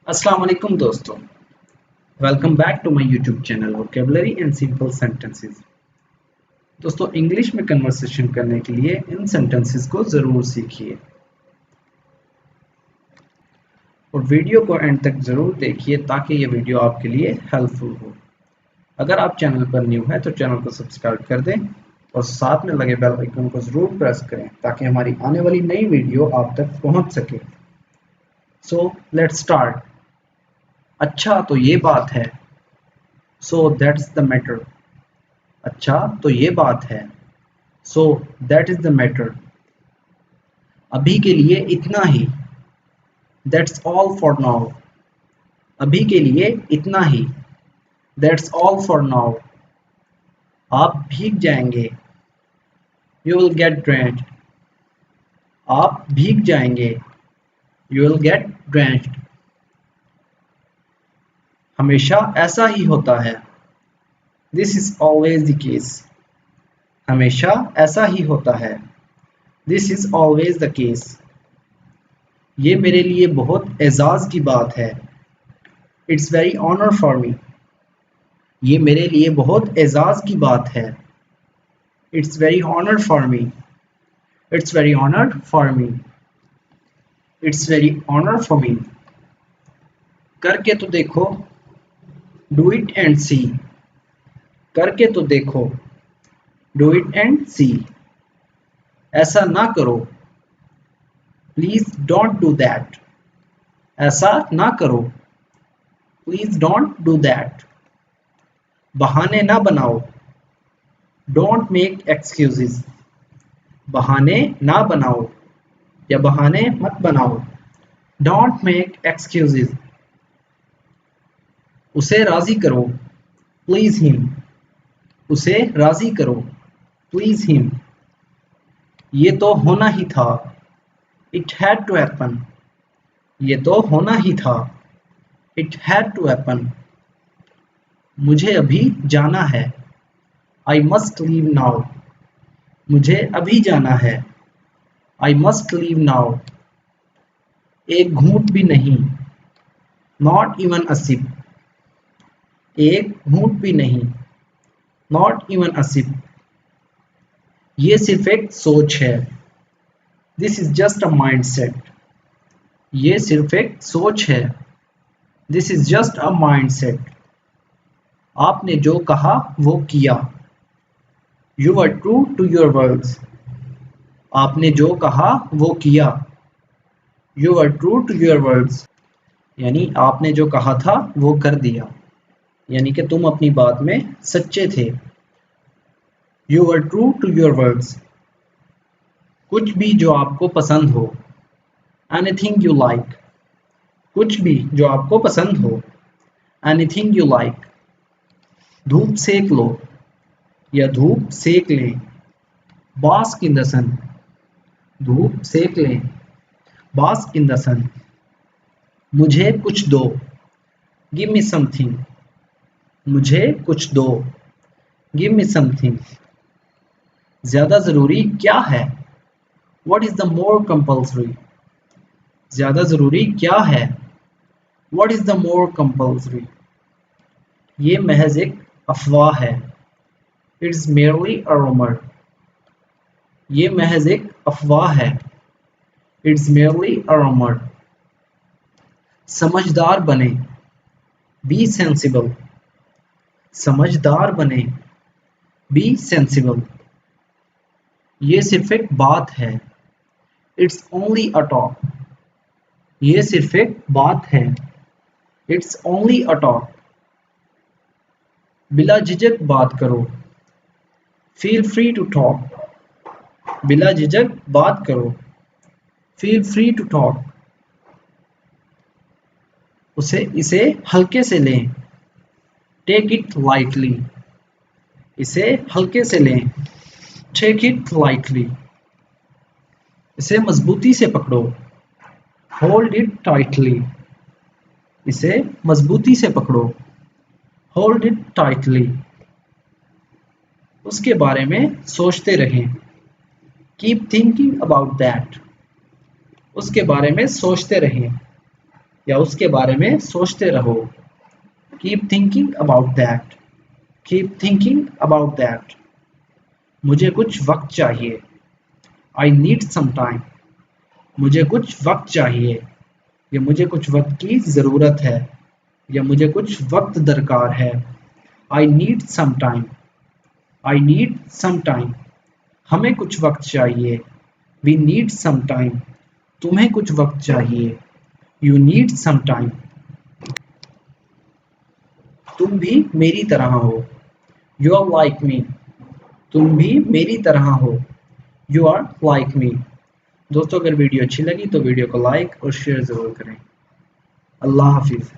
अस्सलाम वालेकुम दोस्तों, welcome back to my YouTube channel vocabulary and simple sentences. दोस्तों, इंग्लिश में कन्वर्सेशन करने के लिए इन सेंटेंसेस को ज़रूर सीखिए और वीडियो को एंड तक ज़रूर देखिए ताकि ये वीडियो आपके लिए हेल्पफुल हो। अगर आप चैनल पर न्यू है तो चैनल को सब्सक्राइब कर दें और साथ में लगे बेल आइकन को ज़रूर प्रेस करें ताकि हमारी आने वाली नई वीडियो आप तक पहुंच सके। So let's start. अच्छा तो ये बात है। So that's the matter. अच्छा तो ये बात है। So that is the matter. अभी के लिए इतना ही। That's all for now. अभी के लिए इतना ही। That's all for now. आप भीग जाएंगे। You will get drenched. आप भीग जाएंगे। You will get drenched. हमेशा ऐसा ही होता है। This is always the case. हमेशा ऐसा ही होता है। This is always the case. ये मेरे लिए बहुत एजाज की बात है। It's very honour for me. ये मेरे लिए बहुत एजाज की बात है। It's very honour for me. It's very honour for me. It's very honour for me. करके तो देखो। Do it and see. करके तो देखो। Do it and see. ऐसा ना करो। Please don't do that. ऐसा ना करो। Please don't do that. बहाने ना बनाओ। Don't make excuses. बहाने ना बनाओ या बहाने मत बनाओ। Don't make excuses. उसे राजी करो। Please him. उसे राजी करो। Please him. ये तो होना ही था। It had to happen. ये तो होना ही था। It had to happen. मुझे अभी जाना है। I must leave now. मुझे अभी जाना है। I must leave now. एक घूंट भी नहीं। Not even a SIP. एक घूंट भी नहीं। Not even a sip. ये सिर्फ एक सोच है। This is just a mind set. ये सिर्फ एक सोच है। This is just a mind set. आपने जो कहा वो किया। You are true to your words. आपने जो कहा वो किया। You are true to your words. यानी आपने जो कहा था वो कर दिया। यानी कि तुम अपनी बात में सच्चे थे। You are true to your words. कुछ भी जो आपको पसंद हो। Anything you like. कुछ भी जो आपको पसंद हो। Anything you like. धूप सेक लो या धूप सेक लें। Bask in the sun. धूप सेक लें। Bask in the sun. मुझे कुछ दो। Give me something. मुझे कुछ दो। Give me something. ज्यादा जरूरी क्या है। What is the more compulsory? ज्यादा जरूरी क्या है। What is the more compulsory? ये महज एक अफवाह है। It's merely a rumor. ये महज एक अफवाह है। It's merely a rumor. समझदार बने। Be sensible. समझदार बने। Be sensible. ये सिर्फ एक बात है। It's only a talk. ये सिर्फ एक बात है। It's only a talk. बिला झिझक बात करो। Feel free to talk. बिला झिझक बात करो। Feel free to talk. इसे हल्के से लें। Take it lightly. इसे हल्के से लें। Take it lightly. इसे मजबूती से पकड़ो। Hold it tightly. इसे मजबूती से पकड़ो। Hold it tightly. उसके बारे में सोचते रहें। Keep thinking about that. उसके बारे में सोचते रहें। या उसके बारे में सोचते रहो। Keep thinking about that. Keep thinking about that. मुझे कुछ वक्त चाहिए। I need some time. मुझे कुछ वक्त चाहिए या मुझे कुछ वक्त की ज़रूरत है या मुझे कुछ वक्त दरकार है। I need some time. I need some time. हमें कुछ वक्त चाहिए। We need some time. तुम्हें कुछ वक्त चाहिए। You need some time. तुम भी मेरी तरह हो। You are like me. तुम भी मेरी तरह हो। You are like me. दोस्तों, अगर वीडियो अच्छी लगी तो वीडियो को लाइक और शेयर ज़रूर करें। अल्लाह हाफिज़।